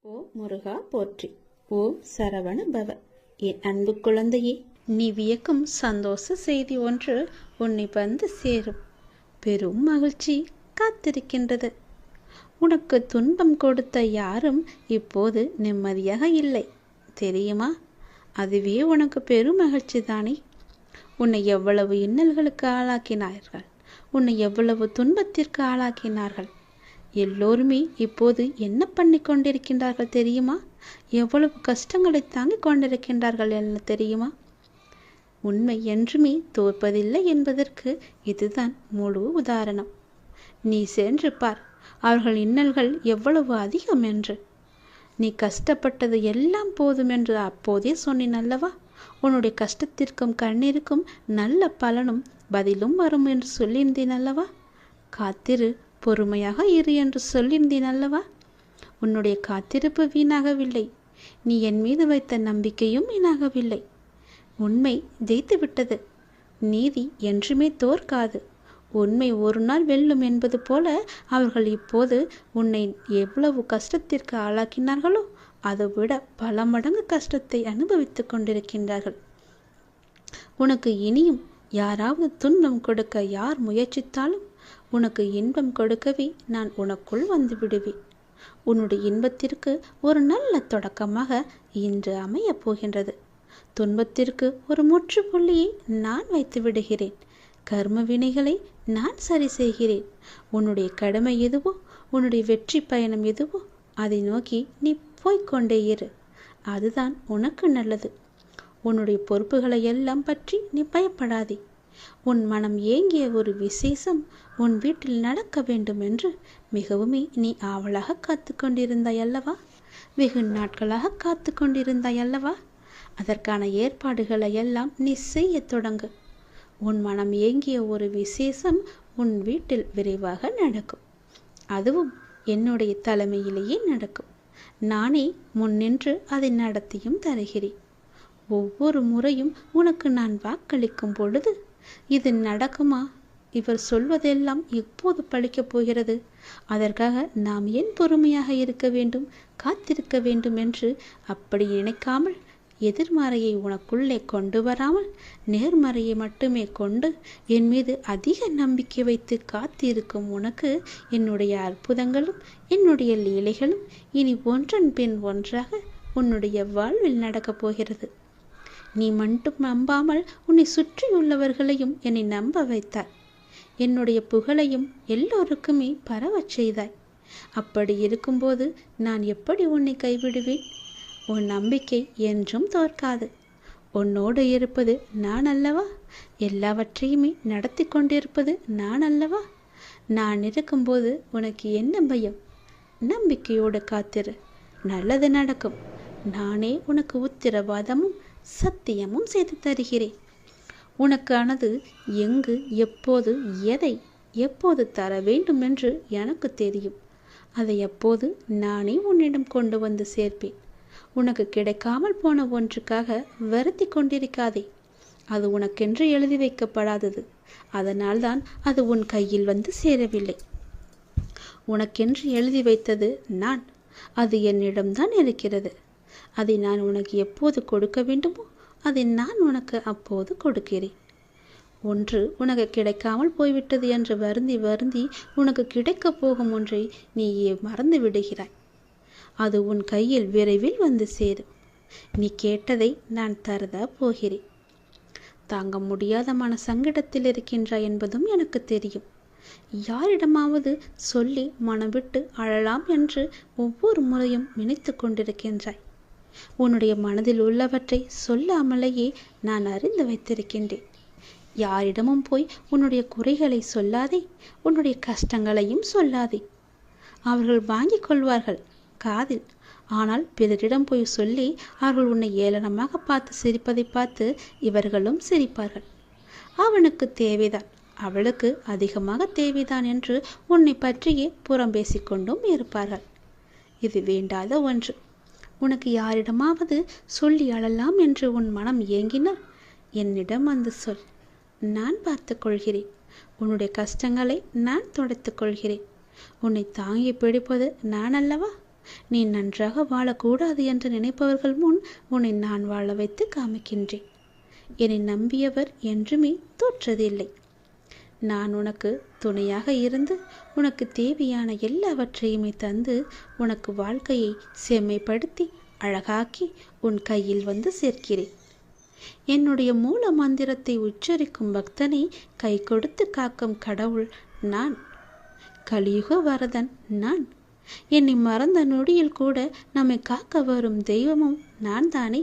ஓ முருகா போற்றி. ஓம் சரவண பவ. என் அன்பு குழந்தையே, நீ வியக்கும் சந்தோஷ செய்தி ஒன்று உன்னை வந்து சேரும். பெரும் மகிழ்ச்சி காத்திருக்கின்றது. உனக்கு துன்பம் கொடுத்த யாரும் இப்போது நிம்மதியாக இல்லை தெரியுமா? அதுவே உனக்கு பெரும் மகிழ்ச்சி தானே. உன்னை எவ்வளவு இன்னல்களுக்கு ஆளாக்கினார்கள், உன்னை எவ்வளவு துன்பத்திற்கு ஆளாக்கினார்கள். எல்லோருமே இப்போது என்ன பண்ணி கொண்டிருக்கின்றார்கள் தெரியுமா? எவ்வளவு கஷ்டங்களை தாங்கிக் கொண்டிருக்கின்றார்கள் என்ன தெரியுமா? உண்மை என்றுமே தோற்பதில்லை என்பதற்கு இதுதான் முழு உதாரணம். நீ சென்று பார், அவர்கள் இன்னல்கள் எவ்வளவு அதிகம் என்று. நீ கஷ்டப்பட்டது எல்லாம் போதும் என்று அப்போதே சொன்னேன் அல்லவா? உன்னுடைய கஷ்டத்திற்கும் கண்ணீருக்கும் நல்ல பலனும் பதிலும் வரும் என்று சொல்லியிருந்தேன் அல்லவா? காத்திரு, பொறுமையாக இரு என்று சொல்லியிருந்தேன் அல்லவா? உன்னுடைய காத்திருப்பு வீணாகவில்லை. நீ என் மீது வைத்த நம்பிக்கையும் வீணாகவில்லை. உண்மை ஜெயித்து விட்டது. நீதி என்றுமே தோற்காது. உண்மை ஒரு நாள் வெல்லும் என்பது போல அவர்கள் இப்போது உன்னை எவ்வளவு கஷ்டத்திற்கு ஆளாக்கினார்களோ அதைவிட பல மடங்கு கஷ்டத்தை அனுபவித்துக் கொண்டிருக்கின்றார்கள். உனக்கு இனியும் யாராவது துன்பம் கொடுக்க யார் முயற்சித்தாலும் உனக்கு இன்பம் கொடுக்கவே நான் உனக்குள் வந்து விடுவேன். உன்னுடைய இன்பத்திற்கு ஒரு நல்ல தொடக்கமாக இன்று அமையப் போகின்றது. துன்பத்திற்கு ஒரு முற்றுப்புள்ளியை நான் வைத்து விடுகிறேன். கர்ம வினைகளை நான் சரி செய்கிறேன். உன்னுடைய கடமை எதுவோ, உன்னுடைய வெற்றி பயணம் எதுவோ அதை நோக்கி நீ போய்கொண்டே இரு. அதுதான் உனக்கு நல்லது. உன்னுடைய பொறுப்புகளை எல்லாம் பற்றி நீ பயப்படாதே. உன் மனம் ஏங்கிய ஒரு விசேஷம் உன் வீட்டில் நடக்க வேண்டும் என்று மிகவுமே நீ ஆவலாக காத்து கொண்டிருந்தாய் அல்லவா? வெகு நாட்களாக காத்து கொண்டிருந்தாய் அல்லவா? அதற்கான ஏற்பாடுகளை எல்லாம் நீ செய்ய தொடங்கு. உன் மனம் ஏங்கிய ஒரு விசேஷம் உன் வீட்டில் விரைவாக நடக்கும். அதுவும் என்னுடைய தலைமையிலேயே நடக்கும். நானே முன்னின்று அதை நடத்தியும் தருகிறேன். ஒவ்வொரு முறையும் உனக்கு நான் வாக்களிக்கும் பொழுது இது நடக்குமா, இவர் சொல்வதெல்லாம் எப்போது பழிக்கப் போகிறது, அதற்காக நாம் ஏன் பொறுமையாக இருக்க வேண்டும், காத்திருக்க வேண்டும் என்று அப்படி நினைக்காமல், எதிர்மறையை உனக்குள்ளே கொண்டு வராமல் நேர்மறையை மட்டுமே கொண்டு என் மீது அதிக நம்பிக்கை வைத்து காத்திருக்கும் உனக்கு என்னுடைய அற்புதங்களும் என்னுடைய லீலைகளும் இனி ஒன்றன் பின் ஒன்றாக உன்னுடைய வாழ்வில் நடக்கப் போகிறது. நீ மட்டும் நம்பாமல் உன்னை சுற்றியுள்ளவர்களையும் என்னை நம்ப வைத்தாய். என்னுடைய புகழையும் எல்லோருக்குமே பரவச் செய்தாய். அப்படி இருக்கும்போது நான் எப்படி உன்னை கைவிடுவேன்? உன் நம்பிக்கை என்றும் தோற்காது. உன்னோடு இருப்பது நான் அல்லவா? எல்லாவற்றையுமே நடத்தி கொண்டிருப்பது நான் அல்லவா? நான் இருக்கும்போது உனக்கு என்ன பயம்? நம்பிக்கையோடு காத்திரு, நல்லது நடக்கும். நானே உனக்கு உத்திரவாதமும் சத்தியமும் செய்து தருகிறேன். உனக்கானது எங்கு, எப்போது, எதை எப்போது தர வேண்டும் என்று எனக்கு தெரியும். அதை எப்போது நானே உன்னிடம் கொண்டு வந்து சேர்ப்பேன். உனக்கு கிடைக்காமல் போன ஒன்றுக்காக வருத்தி கொண்டிருக்காதே. அது உனக்கென்று எழுதி வைக்கப்படாதது. அதனால்தான் அது உன் கையில் வந்து சேரவில்லை. உனக்கென்று எழுதி வைத்தது நான். அது என்னிடம்தான் இருக்கிறது. அதை நான் உனக்கு எப்போது கொடுக்க வேண்டுமோ அதை நான் உனக்கு அப்போது கொடுக்கிறேன். ஒன்று உனக்கு கிடைக்காமல் போய்விட்டது என்று வருந்தி வருந்தி உனக்கு கிடைக்கப் போகும் ஒன்றை நீயே மறந்து விடுகிறாய். அது உன் கையில் விரைவில் வந்து சேரும். நீ கேட்டதை நான் தரதா போகிறேன். தாங்க முடியாத மன சங்கடத்தில் இருக்கின்றாய் என்பதும் எனக்கு தெரியும். யாரிடமாவது சொல்லி மனம் விட்டு அழலாம் என்று ஒவ்வொரு முறையும் நினைத்து கொண்டிருக்கின்றாய். உன்னுடைய மனதில் உள்ளவற்றை சொல்லாமலேயே நான் அறிந்து வைத்திருக்கின்றேன். யாரிடமும் போய் உன்னுடைய குறைகளை சொல்லாதே, உன்னுடைய கஷ்டங்களையும் சொல்லாதே. அவர்கள் வாங்கிக் கொள்வார்கள் காதில். ஆனால் பிறரிடம் போய் சொல்லி அவர்கள் உன்னை ஏளனமாக பார்த்து சிரிப்பதை பார்த்து இவர்களும் சிரிப்பார்கள். அவனுக்கு தேவைதான், அவளுக்கு அதிகமாக தேவைதான் என்று உன்னை பற்றியே புறம் பேசிக்கொண்டும் இருப்பார்கள். இது வேண்டாத ஒன்று. உனக்கு யாரிடமாவது சொல்லி அழலாம் என்று உன் மனம் ஏங்கினால் என்னிடம் வந்து சொல். நான் பார்த்து கொள்கிறேன். உன்னுடைய கஷ்டங்களை நான் துடைத்துக் கொள்கிறேன். உன்னை தாங்கி பிடிப்பது நான் அல்லவா? நீ நன்றாக வாழக்கூடாது என்று நினைப்பவர்கள் முன் உன்னை நான் வாழ வைத்து காமிக்கின்றேன். என்னை நம்பியவர் என்றுமே தோற்றதில்லை. நான் உனக்கு துணையாக இருந்து உனக்கு தேவையான எல்லாவற்றையுமே தந்து உனக்கு வாழ்க்கையை செம்மைப்படுத்தி அழகாக்கி உன் கையில் வந்து சேர்க்கிறேன். என்னுடைய மூல மந்திரத்தை உச்சரிக்கும் பக்தனை கை கொடுத்து காக்கும் கடவுள் நான். கலியுக வரதன் நான். என்னை மறந்த நொடியில் கூட நம்மை காக்க வரும் தெய்வமும் நான் தானே.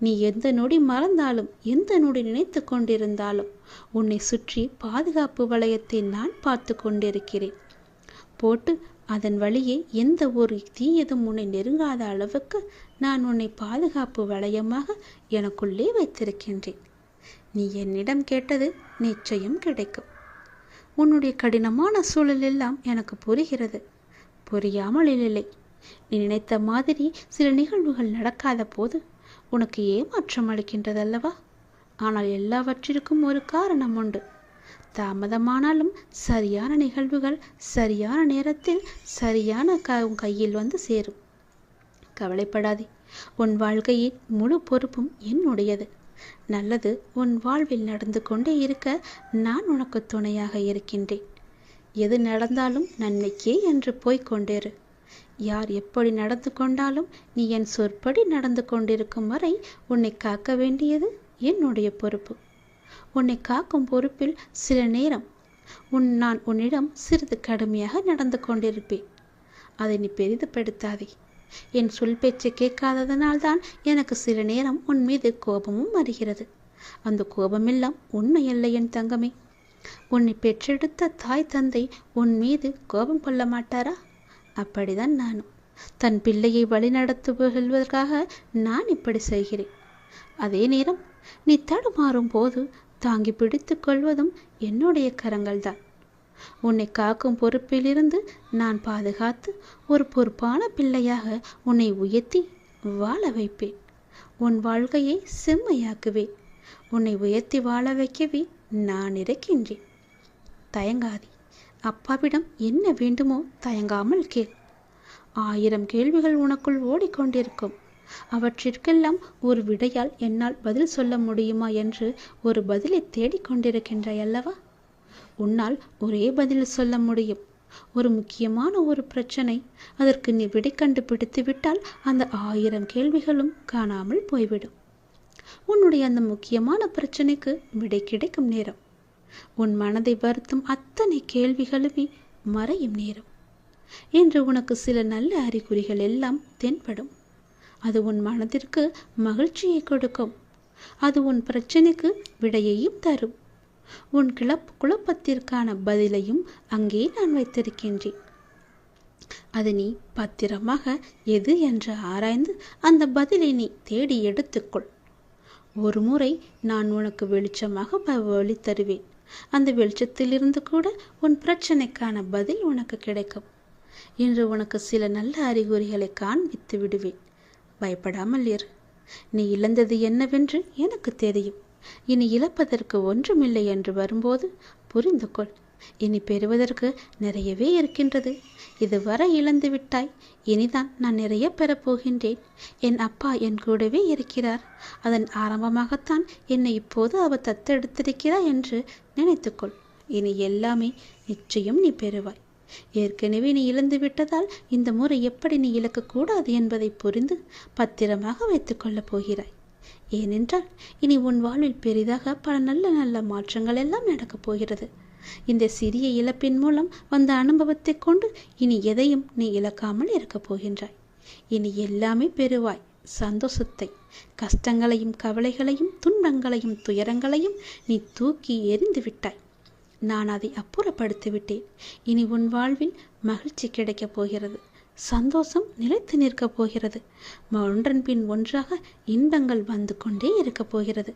நீ எந்த நொடி மறந்தாலும் எந்த நொடி நினைத்து கொண்டிருந்தாலும் உன்னை சுற்றி பாதுகாப்பு வளையத்தை நான் பார்த்து கொண்டிருக்கிறேன். போட்டு அதன் வழியே எந்த ஒரு தீயதும் உன்னை நெருங்காத அளவுக்கு நான் உன்னை பாதுகாப்பு வளையமாக எனக்குள்ளே வைத்திருக்கின்றேன். நீ என்னிடம் கேட்டது நிச்சயம் கிடைக்கும். உன்னுடைய கடினமான சூழல் எல்லாம் எனக்கு புரிகிறது. புரியாமல் இல்லை. நீ நினைத்த மாதிரி சில நிகழ்வுகள் நடக்காத போது உனக்கு ஏமாற்றம் அளிக்கின்றதல்லவா? ஆனால் எல்லாவற்றிற்கும் ஒரு காரணம் உண்டு. தாமதமானாலும் சரியான நிகழ்வுகள் சரியான நேரத்தில் சரியான கையில் வந்து சேரும். கவலைப்படாதே. உன் வாழ்க்கையின் முழு பொறுப்பும் என்னுடையது. நல்லது உன் வாழ்வில் நடந்து கொண்டே இருக்க நான் உனக்கு துணையாக இருக்கின்றேன். எது நடந்தாலும் நன்மைக்கே என்று போய்கொண்டேரு. யார் எப்படி நடந்து கொண்டாலும் நீ என் சொற்படி நடந்து கொண்டிருக்கும் வரை உன்னை காக்க வேண்டியது என்னுடைய பொறுப்பு. உன்னை காக்கும் பொறுப்பில் சில நேரம் நான் உன்னிடம் சிறிது கடுமையாக நடந்து கொண்டிருப்பேன். அதை நீ பெரிதுபடுத்தாதே. என் சொல் பேச்சை கேட்காததனால்தான் எனக்கு சில நேரம் உன் மீது கோபமும் வருகிறது. அந்த கோபமெல்லாம் உண்மையல்ல என் தங்கமே. உன்னை பெற்றெடுத்த தாய் தந்தை உன் மீது கோபம் கொள்ள மாட்டாரா? அப்படிதான் நானும். தன் பிள்ளையை வழிநடத்துவதற்காக நான் இப்படி செய்கிறேன். அதே நேரம் நீ தடுமாறும் போது தாங்கி பிடித்து கொள்வதும் என்னுடைய கரங்கள்தான். உன்னை காக்கும் பொறுப்பிலிருந்து நான் பாதுகாத்து ஒரு பொறுப்பான பிள்ளையாக உன்னை உயர்த்தி வாழ வைப்பேன். உன் வாழ்க்கையை செம்மையாக்குவேன். உன்னை உயர்த்தி வாழ வைக்கவே நான் இருக்கின்றேன். தயங்காதே. அப்பாவிடம் என்ன வேண்டுமோ தயங்காமல் கேள். 1000 கேள்விகள் உனக்குள் ஓடிக்கொண்டிருக்கும். அவற்றிற்கெல்லாம் ஒரு விடையால் என்னால் பதில் சொல்ல முடியுமா என்று ஒரு பதிலை தேடிக்கொண்டிருக்கின்றாய் அல்லவா? உன்னால் ஒரே பதில் சொல்ல முடியும். ஒரு முக்கியமான ஒரு பிரச்சனை, அதற்கு நீ விடை கண்டுபிடித்து விட்டால் அந்த 1000 கேள்விகளும் காணாமல் போய்விடும். உன்னுடைய அந்த முக்கியமான பிரச்சனைக்கு விடை கிடைக்கும் நேரம், உன் மனதை வருத்தும் அத்தனை கேள்விகளுமே மறையும் நேரம் என்று உனக்கு சில நல்ல அறிகுறிகள் எல்லாம் தென்படும். அது உன் மனதிற்கு மகிழ்ச்சியை கொடுக்கும். அது உன் பிரச்சனைக்கு விடையையும் தரும். உன் குழப்பத்திற்கான பதிலையும் அங்கே நான் வைத்திருக்கின்றேன். அது நீ பத்திரமாக எது என்று ஆராய்ந்து அந்த பதிலை நீ தேடி எடுத்துக்கொள். ஒரு முறை நான் உனக்கு வெளிச்சமாக வழி தருவேன். அந்த வெளிச்சத்திலிருந்து கூட உன் பிரச்சனைக்கான பதில் உனக்கு கிடைக்கும். இன்று உனக்கு சில நல்ல அறிகுறிகளை காண்பித்து விடுவேன். பயப்படாமல் இரு. நீ இழந்தது என்னவென்று எனக்கு தெரியும். இனி இழப்பதற்கு ஒன்றுமில்லை என்று வரும்போது புரிந்து கொள். இனி பெறுவதற்கு நிறையவே இருக்கின்றது. இதுவரை இழந்து விட்டாய். இனிதான் நான் நிறைய பெறப்போகின்றேன். என் அப்பா என் கூடவே இருக்கிறார். அதன் ஆரம்பமாகத்தான் என்னை இப்போது அவர் தத்தெடுத்திருக்கிறார் என்று நினைத்துக்கொள். இனி எல்லாமே நிச்சயம் நீ பெறுவாய். ஏற்கனவே நீ இழந்து விட்டதால் இந்த முறை எப்படி நீ இழக்கக்கூடாது என்பதை புரிந்து பத்திரமாக வைத்துக் கொள்ளப் போகிறாய். ஏனென்றால் இனி உன் வாழ்வில் பெரிதாக பல நல்ல நல்ல மாற்றங்கள் எல்லாம் நடக்கப் போகிறது. இந்த சிறிய இழப்பின் மூலம் வந்த அனுபவத்தை கொண்டு இனி எதையும் நீ இழக்காமல் இருக்கப் போகின்றாய். இனி எல்லாமே பெறுவாய். சந்தோஷத்தை, கஷ்டங்களையும் கவலைகளையும் துன்பங்களையும் துயரங்களையும் நீ தூக்கி எறிந்து விட்டாய். நான் அதை அப்புறப்படுத்தி விட்டேன். இனி உன் வாழ்வில் மகிழ்ச்சி கிடைக்கப் போகிறது. சந்தோஷம் நிலைத்து நிற்கப் போகிறது. ஒன்றன் பின் ஒன்றாக இன்பங்கள் வந்து கொண்டே இருக்கப் போகிறது.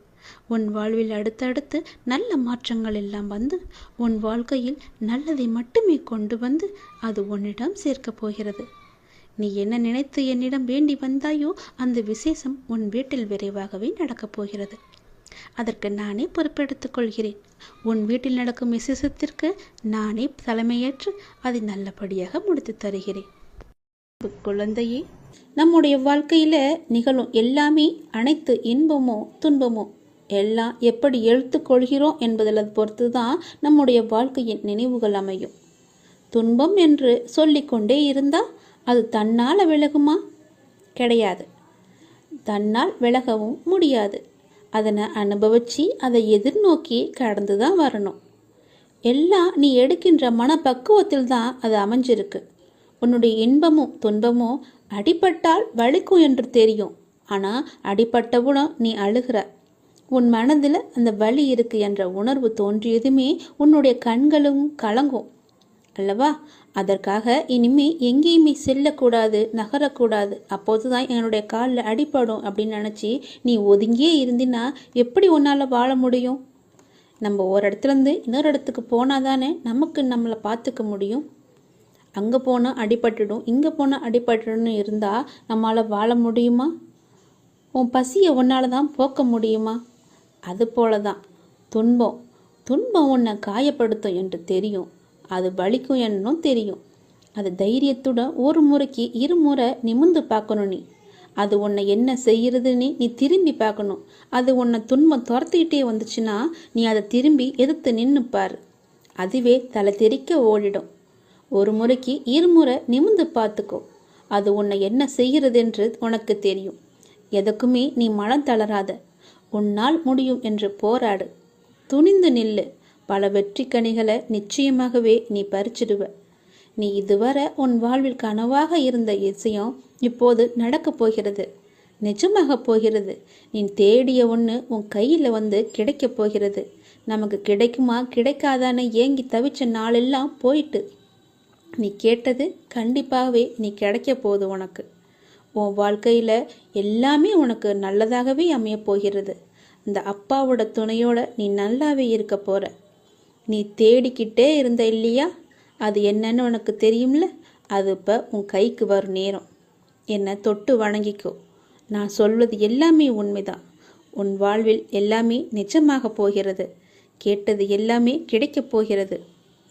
உன் வாழ்வில் அடுத்தடுத்து நல்ல மாற்றங்கள் எல்லாம் வந்து உன் வாழ்க்கையில் நல்லதை மட்டுமே கொண்டு வந்து அது உன்னிடம் சேர்க்கப் போகிறது. நீ என்ன நினைத்து என்னிடம் வேண்டி வந்தாயோ அந்த விசேஷம் உன் வீட்டில் விரைவாகவே நடக்கப் போகிறது. அதற்கு நானே பொறுப்பெடுத்துக் கொள்கிறேன். உன் வீட்டில் நடக்கும் விசேஷத்திற்கு நானே தலைமையேற்று அதை நல்லபடியாக முடித்து தருகிறேன். குழந்தையே, நம்முடைய வாழ்க்கையில் நிகழும் எல்லாமே, அனைத்து இன்பமோ துன்பமோ எல்லாம் எப்படி எடுத்துக்கொள்கிறோம் என்பதில் பொறுத்து தான் நம்முடைய வாழ்க்கையின் நினைவுகள் அமையும். துன்பம் என்று சொல்லிக்கொண்டே இருந்தால் அது தன்னால் விலகுமா? கிடையாது. தன்னால் விலகவும் முடியாது. அதனை அனுபவித்து அதை எதிர்நோக்கி கடந்து தான் வரணும். எல்லாம் நீ எடுக்கின்ற மனப்பக்குவத்தில் தான் அது அமைஞ்சிருக்கு. உன்னுடைய இன்பமும் துன்பமும் அடிபட்டால் வலிக்கும் என்று தெரியும். ஆனால் அடிபட்டவுடன் நீ அழுகிற. உன் மனதில் அந்த வலி இருக்கு என்ற உணர்வு தோன்றியதுமே உன்னுடைய கண்களும் கலங்கும் அல்லவா? அதற்காக இனிமே எங்கேயுமே செல்லக்கூடாது, நகரக்கூடாது, அப்போது தான் என்னுடைய காலில் அடிபடும் அப்படின்னு நினச்சி நீ ஒதுங்கியே இருந்தினா எப்படி உன்னால் வாழ முடியும்? நம்ம ஒரு இடத்துலேருந்து இன்னொரு இடத்துக்கு போனால் தானே நமக்கு நம்மளை பார்த்துக்க முடியும். அங்கே போனால் அடிபட்டுடும், இங்கே போனால் அடிபட்டுடும்னு இருந்தால் நம்மளால் வாழ முடியுமா? உன் பசியை உன்னால் தான் போக்க முடியுமா? அது போல தான் துன்பம் உன்னை காயப்படுத்தும் என்று தெரியும். அது வலிக்கும் என்னும் தெரியும். அது தைரியத்துடன் ஒரு முறைக்கு இருமுறை நிமிர்ந்து பார்க்கணும். அது உன்னை என்ன செய்கிறதுன்னு நீ திரும்பி பார்க்கணும். அது உன்னை துன்பம் துரத்திக்கிட்டே வந்துச்சுன்னா நீ அதை திரும்பி எதிர்த்து நின்றுப்பார். அதுவே தலை தெறிக்க ஓடிடும். ஒரு முறைக்கு இருமுறை நிமிர்ந்து பார்த்துக்கோ. அது உன்னை என்ன செய்கிறதென்று உனக்கு தெரியும். எதுக்குமே நீ மனம் தளராத. உன்னால் முடியும் என்று போராடு. துணிந்து நில்லு. பல வெற்றி கனிகளை நிச்சயமாகவே நீ பறிச்சிடுவ. நீ இதுவரை உன் வாழ்வில் கனவாக இருந்த விஷயம் இப்போது நடக்கப் போகிறது, நிஜமாக போகிறது. நீ தேடிய ஒன்று உன் கையில் வந்து கிடைக்கப் போகிறது. நமக்கு கிடைக்குமா கிடைக்காதான்னு ஏங்கி தவிச்ச நாளெல்லாம் போயிட்டு நீ கேட்டது கண்டிப்பாகவே நீ கிடைக்க போகுது. உனக்கு உன் வாழ்க்கையில் எல்லாமே உனக்கு நல்லதாகவே அமையப் போகிறது. இந்த அப்பாவோட துணையோட நீ நல்லாவே இருக்க போகிற. நீ தேடிக்கிட்டே இருந்த இல்லையா, அது என்னன்னு உனக்கு தெரியும்ல. அது இப்போ உன் கைக்கு வரும் நேரம். என்னை தொட்டு வணங்கிக்கோ. நான் சொல்வது எல்லாமே உண்மைதான். உன் வாழ்வில் எல்லாமே நிஜமாக போகிறது. கேட்டது எல்லாமே கிடைக்கப் போகிறது.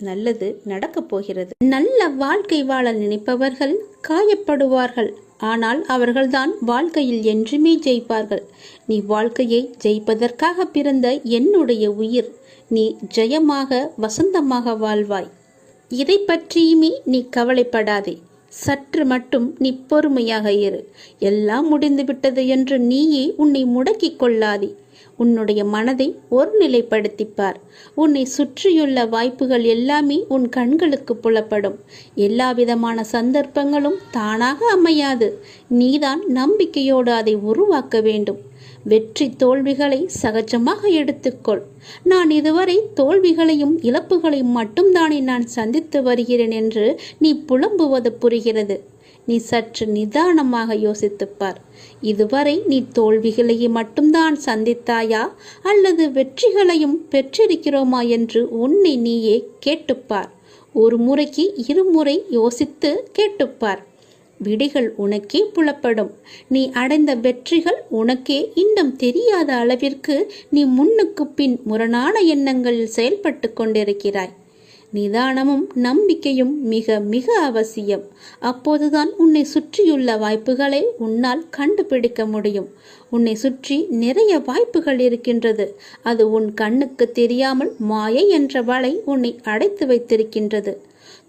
நல்லது நடக்கப் போகிறது. நல்ல வாழ்க்கை வாழ நினைப்பவர்கள் காயப்படுவார்கள். ஆனால் அவர்கள்தான் வாழ்க்கையில் என்றுமே ஜெயிப்பார்கள். நீ வாழ்க்கையை ஜெயிப்பதற்காக பிறந்த என்னுடைய உயிர். நீ ஜெயமாக வசந்தமாக வாழ்வாய். இதை பற்றியுமே நீ கவலைப்படாதே. சற்று மட்டும் நீ பொறுமையாக இரு. எல்லாம் முடிந்துவிட்டது என்று நீயே உன்னை முடக்கிக் கொள்ளாதே. உன்னுடைய மனதை ஒருநிலைப்படுத்திப்பார். உன்னை சுற்றியுள்ள வாய்ப்புகள் எல்லாமே உன் கண்களுக்கு புலப்படும். எல்லா விதமான சந்தர்ப்பங்களும் தானாக அமையாது. நீதான் நம்பிக்கையோடு அதை உருவாக்க வேண்டும். வெற்றி தோல்விகளை சகஜமாக எடுத்துக்கொள். நான் இதுவரை தோல்விகளையும் இழப்புகளையும் மட்டும்தானே நான் சந்தித்து வருகிறேன் என்று நீ புலம்புவது புரிகிறது. நீ சற்று நிதானமாக யோசித்துப்பார். இதுவரை நீ தோல்விகளையே மட்டும்தான் சந்தித்தாயா அல்லது வெற்றிகளையும் பெற்றிருக்கிறோமா என்று உன்னை நீயே கேட்டுப்பார். ஒரு முறைக்கு இருமுறை யோசித்து கேட்டுப்பார். விடைகள் உனக்கே புலப்படும். நீ அடைந்த வெற்றிகள் உனக்கே இன்னும் தெரியாத அளவிற்கு நீ முன்னுக்கு பின் முரணான எண்ணங்களில் செயல்பட்டு கொண்டிருக்கிறாய். நிதானமும் நம்பிக்கையும் மிக மிக அவசியம். அப்போதுதான் உன்னை சுற்றியுள்ள வாய்ப்புகளை உன்னால் கண்டுபிடிக்க முடியும். உன்னை சுற்றி நிறைய வாய்ப்புகள் இருக்கின்றது. அது உன் கண்ணுக்கு தெரியாமல் மாயை என்ற வலை உன்னை அடைத்து வைத்திருக்கின்றது.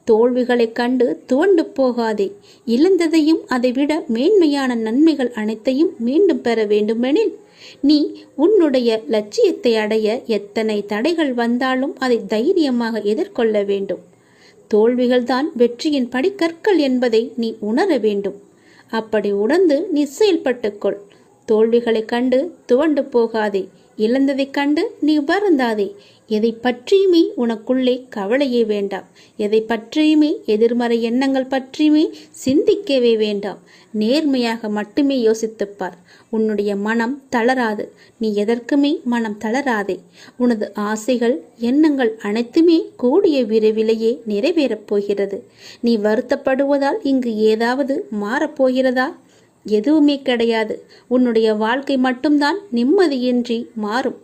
தோல்விகளை கண்டு துவண்டு போகாதே. இழந்ததையும் அதைவிட மேன்மையான நன்மைகள் அனைத்தையும் மீண்டும் பெற வேண்டுமெனில் நீ உன்னுடைய லட்சியத்தை அடைய எத்தனை தடைகள் வந்தாலும் அதை தைரியமாக எதிர்கொள்ள வேண்டும். தோல்விகள்தான் வெற்றியின் படிக்கற்கள் என்பதை நீ உணர வேண்டும். அப்படி உணர்ந்து நீ செயல்பட்டுக்கொள். தோல்விகளை கண்டு துவண்டு போகாதே. இழந்ததை கண்டு நீ வருந்தாதே. எதை பற்றியுமே உனக்குள்ளே கவலையே வேண்டாம். எதை பற்றியுமே எதிர்மறை எண்ணங்கள் பற்றியுமே சிந்திக்கவே வேண்டாம். நேர்மையாக மட்டுமே யோசித்துப்பார். உன்னுடைய மனம் தளராது. நீ எதற்குமே மனம் தளராதே. உனது ஆசைகள் எண்ணங்கள் அனைத்துமே கூடிய விரைவிலேயே நிறைவேறப் போகிறது. நீ வருத்தப்படுவதால் இங்கு ஏதாவது மாறப்போகிறதா? எதுவுமே கிடையாது. உன்னுடைய வாழ்க்கை மட்டும்தான் நிம்மதியின்றி மாறும்.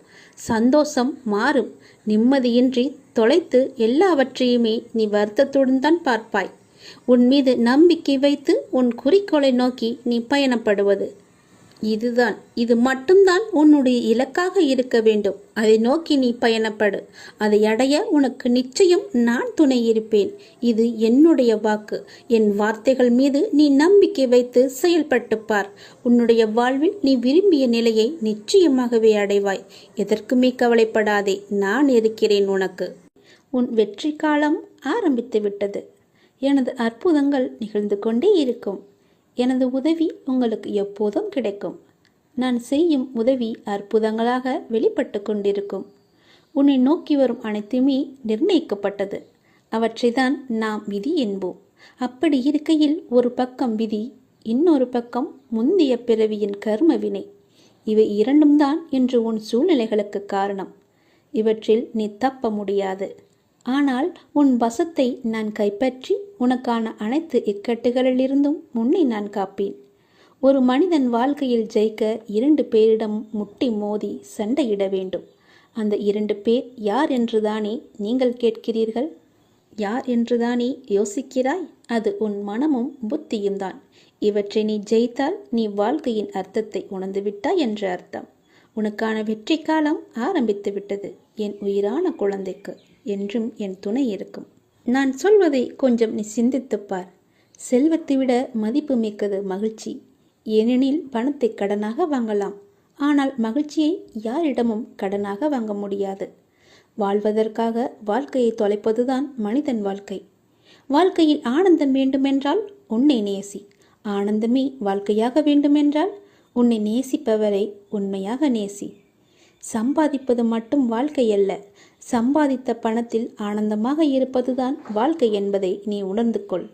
சந்தோஷம் மாறும். நிம்மதியின்றி தொலைத்து எல்லாவற்றையுமே நீ வருத்தத்துடன் தான் பார்ப்பாய். உன் மீது நம்பிக்கை வைத்து உன் குறிக்கோளை நோக்கி நீ பயணப்படுவது. இது மட்டும்தான் உன்னுடைய இலக்காக இருக்க வேண்டும். அதை நோக்கி நீ பயணப்படு. அதை அடைய உனக்கு நிச்சயம் நான் துணை இருப்பேன். இது என்னுடைய வாக்கு. என் வார்த்தைகள் மீது நீ நம்பிக்கை வைத்து செயல்பட்டு பார். உன்னுடைய வாழ்வில் நீ விரும்பிய நிலையை நிச்சயமாகவே அடைவாய். எதற்குமே கவலைப்படாதே, நான் இருக்கிறேன் உனக்கு. உன் வெற்றி காலம் ஆரம்பித்து விட்டது. எனது அற்புதங்கள் நிகழ்ந்து கொண்டே இருக்கும். எனது உதவி உங்களுக்கு எப்போதும் கிடைக்கும். நான் செய்யும் உதவி அற்புதங்களாக வெளிப்பட்டு கொண்டிருக்கும். உன்னை நோக்கி வரும் அனைத்துமே நிர்ணயிக்கப்பட்டது. அவற்றை தான் நாம் விதி என்போம். அப்படி இருக்கையில் ஒரு பக்கம் விதி, இன்னொரு பக்கம் முந்தைய பிறவியின் கர்ம வினை. இவை இரண்டும் தான் இன்று உன் சூழ்நிலைகளுக்கு காரணம். இவற்றில் நீ தப்ப முடியாது. ஆனால் உன் வசத்தை நான் கைப்பற்றி உனக்கான அனைத்து இக்கட்டுகளிலிருந்தும் உன்னை நான் காப்பேன். ஒரு மனிதன் வாழ்க்கையில் ஜெயிக்க 2 பேரிடம் முட்டி மோதி சண்டையிட வேண்டும். அந்த 2 பேர் யார் என்றுதானே நீங்கள் கேட்கிறீர்கள்? யார் என்றுதானே யோசிக்கிறாய்? அது உன் மனமும் புத்தியும் தான். இவற்றை நீ ஜெயித்தால் நீ வாழ்க்கையின் அர்த்தத்தை உணர்ந்துவிட்டாய் என்று அர்த்தம். உனக்கான வெற்றி காலம் ஆரம்பித்து விட்டது. என் உயிரான குழந்தைக்கு என்றும் என் துணை இருக்கும். நான் சொல்வதை கொஞ்சம் நீ சிந்தித்துப்பார். செல்வத்தை விட மதிப்பு மிக்கது மகிழ்ச்சி. ஏனெனில் பணத்தை கடனாக வாங்கலாம், ஆனால் மகிழ்ச்சியை யாரிடமும் கடனாக வாங்க முடியாது. வாழ்வதற்காக வாழ்க்கையை தொலைப்பதுதான் மனிதன் வாழ்க்கை. வாழ்க்கையில் ஆனந்தம் வேண்டுமென்றால் உன்னை நேசி. ஆனந்தமே வாழ்க்கையாக வேண்டுமென்றால் உன்னை நேசிப்பவரை உண்மையாக நேசி. சம்பாதிப்பது மட்டும் வாழ்க்கை அல்ல. சம்பாதித்த பணத்தில் ஆனந்தமாக இருப்பதுதான் வாழ்க்கை என்பதை நீ உணர்ந்து கொள்.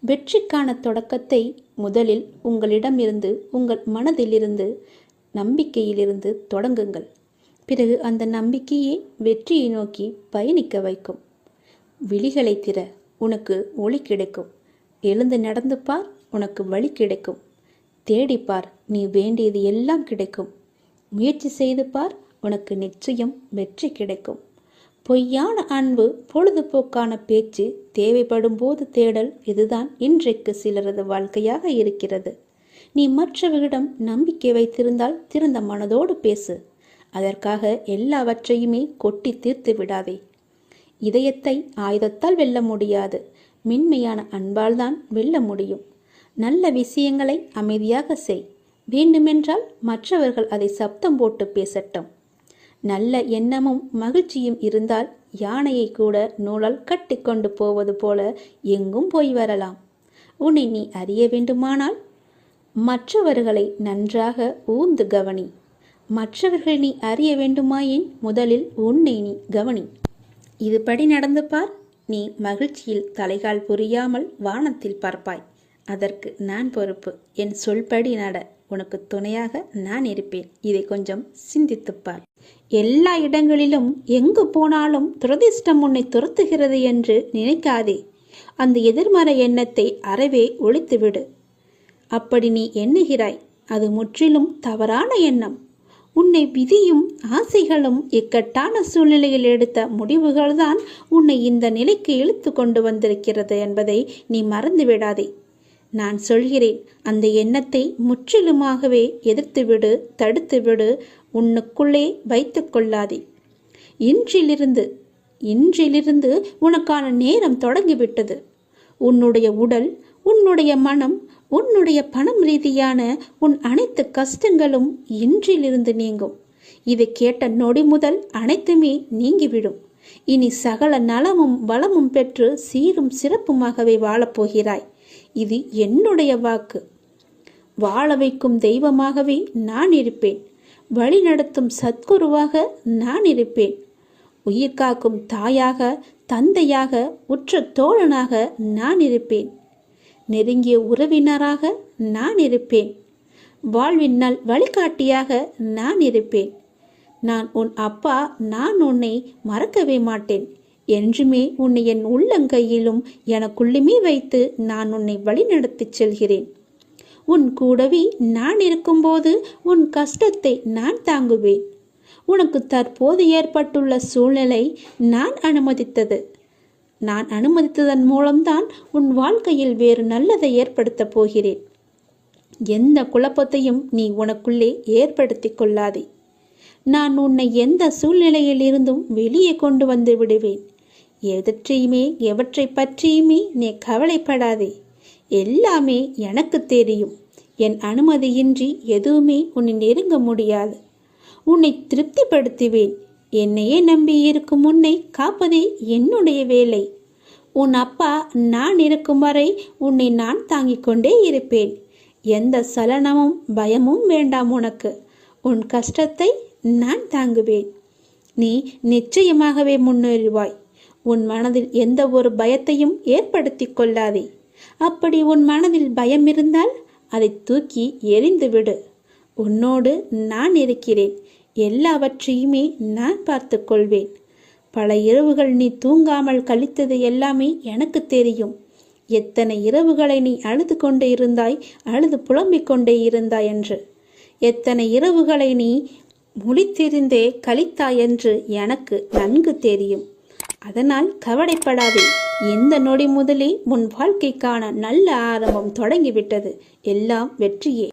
வெற்றிக்கான தொடக்கத்தை முதலில் உங்களிடமிருந்து, உங்கள் மனதிலிருந்து, நம்பிக்கையிலிருந்து தொடங்குங்கள். பிறகு அந்த நம்பிக்கையே வெற்றியை நோக்கி பயணிக்க வைக்கும். விழிகளை திற, உனக்கு ஒளி கிடைக்கும். எழுந்து நடந்து பார், உனக்கு வழி கிடைக்கும். தேடிப்பார், நீ வேண்டியது எல்லாம் கிடைக்கும். முயற்சி செய்து பார், உனக்கு நிச்சயம் வெற்றி கிடைக்கும். பொய்யான அன்பு, பொழுதுபோக்கான பேச்சு, தேவைப்படும் போது தேடல், இதுதான் இன்றைக்கு சிலரது வாழ்க்கையாக இருக்கிறது. நீ மற்றவர்களிடம் நம்பிக்கை வைத்திருந்தால் திறந்த மனதோடு பேசு. அதற்காக எல்லாவற்றையுமே கொட்டி தீர்த்து விடாதே. இதயத்தை ஆயுதத்தால் வெல்ல முடியாது. மென்மையான அன்பால் தான் வெல்ல முடியும். நல்ல விஷயங்களை அமைதியாக செய். வேண்டுமென்றால் மற்றவர்கள் அதை சப்தம் போட்டு பேசட்டும். நல்ல எண்ணமும் மகிழ்ச்சியும் இருந்தால் யானையை கூட நூலால் கட்டி கொண்டு போவது போல எங்கும் போய் வரலாம். உன்னை நீ அறிய வேண்டுமானால் மற்றவர்களை நன்றாக ஊர்ந்து கவனி. மற்றவர்களை நீ அறிய வேண்டுமாயின் முதலில் உன்னை நீ கவனி. இதுபடி நடந்து பார். நீ மகிழ்ச்சியில் தலைகால் புரியாமல் வானத்தில் பறப்பாய். அதற்கு நான் பொறுப்பு. என் சொல்படி நட. உனக்கு துணையாக நான் இருப்பேன். இதை கொஞ்சம் சிந்தித்துப்பார். எல்லா இடங்களிலும் எங்கு போனாலும் துரதிர்ஷ்டம் உன்னை துரத்துகிறது என்று நினைக்காதே. அந்த எதிர்மறை எண்ணத்தை அறவே ஒழித்துவிடு. அப்படி நீ எண்ணுகிறாய், அது முற்றிலும் தவறான எண்ணம். உன்னை விதியும் ஆசைகளும் இக்கட்டான சூழ்நிலையில் எடுத்த முடிவுகள்தான் உன்னை இந்த நிலைக்கு இழுத்து கொண்டு வந்திருக்கிறது என்பதை நீ மறந்துவிடாதே. நான் சொல்கிறேன், அந்த எண்ணத்தை முற்றிலுமாகவே எதிர்த்துவிடு, தடுத்துவிடு. உன்னுக்குள்ளே வைத்து கொள்ளாதே. இன்றிலிருந்து உனக்கான நேரம் தொடங்கிவிட்டது. உன்னுடைய உடல், உன்னுடைய மனம், உன்னுடைய பணம் ரீதியான உன் அனைத்து கஷ்டங்களும் இன்றிலிருந்து நீங்கும். இதை கேட்ட நொடி முதல் அனைத்துமே நீங்கிவிடும். இனி சகல நலமும் வளமும் பெற்று சீரும் சிறப்புமாகவே வாழப்போகிறாய். இது என்னுடைய வாக்கு. வாழ வைக்கும் தெய்வமாகவே நான் இருப்பேன். வழி நடத்தும் சத்குருவாக நான் இருப்பேன். உயிர் காக்கும் தாயாக, தந்தையாக, உற்ற தோழனாக நான் இருப்பேன். நெருங்கிய உறவினராக நான் இருப்பேன். வாழ்வின் நல் வழிகாட்டியாக நான் இருப்பேன். நான் உன் அப்பா. நான் உன்னை மறக்கவே மாட்டேன். என்றுமே உன்னை என் உள்ளங்கையிலும் எனக்குள்ளுமே வைத்து நான் உன்னை வழிநடத்தி செல்கிறேன். உன் கூடவே நான் இருக்கும்போது உன் கஷ்டத்தை நான் தாங்குவேன். உனக்கு தற்போது ஏற்பட்டுள்ள சூழ்நிலை நான் அனுமதித்தது. நான் அனுமதித்ததன் மூலம்தான் உன் வாழ்க்கையில் வேறு நல்லதை ஏற்படுத்தப் போகிறேன். எந்த குழப்பத்தையும் நீ உனக்குள்ளே ஏற்படுத்தி கொள்ளாதே. நான் உன்னை எந்த சூழ்நிலையில் இருந்தும் வெளியே கொண்டு வந்து விடுவேன். எவற்றை பற்றியுமே நீ கவலைப்படாதே. எல்லாமே எனக்கு தெரியும். என் அனுமதியின்றி எதுவுமே உன்னை நெருங்க முடியாது. உன்னை திருப்திப்படுத்துவேன். என்னையே நம்பி இருக்கும் உன்னை காப்பதே என்னுடைய வேலை. உன் அப்பா நான் இருக்கும் வரை உன்னை நான் தாங்கிக் கொண்டே இருப்பேன். எந்த சலனமும் பயமும் வேண்டாம் உனக்கு. உன் கஷ்டத்தை நான் தாங்குவேன். நீ நிச்சயமாகவே முன்னேறுவாய். உன் மனதில் எந்த ஒரு பயத்தையும் ஏற்படுத்தி கொள்ளாதே. அப்படி உன் மனதில் பயம் இருந்தால் அதை தூக்கி எறிந்துவிடு. உன்னோடு நான் இருக்கிறேன். எல்லாவற்றையுமே நான் பார்த்து கொள்வேன். பல இரவுகள் நீ தூங்காமல் கழித்தது எல்லாமே எனக்கு தெரியும். எத்தனை இரவுகளை நீ அழுது கொண்டே இருந்தாய், அழுது புலம்பிக் கொண்டே இருந்தாய் என்று. எத்தனை இரவுகளை நீ முழித்திருந்தே கழித்தாய் என்று எனக்கு நன்கு தெரியும். அதனால் கவலைப்படாதே. இந்த நொடி முதலே உன் வாழ்க்கைக்கான நல்ல ஆரம்பம் தொடங்கிவிட்டது. எல்லாம் வெற்றியே.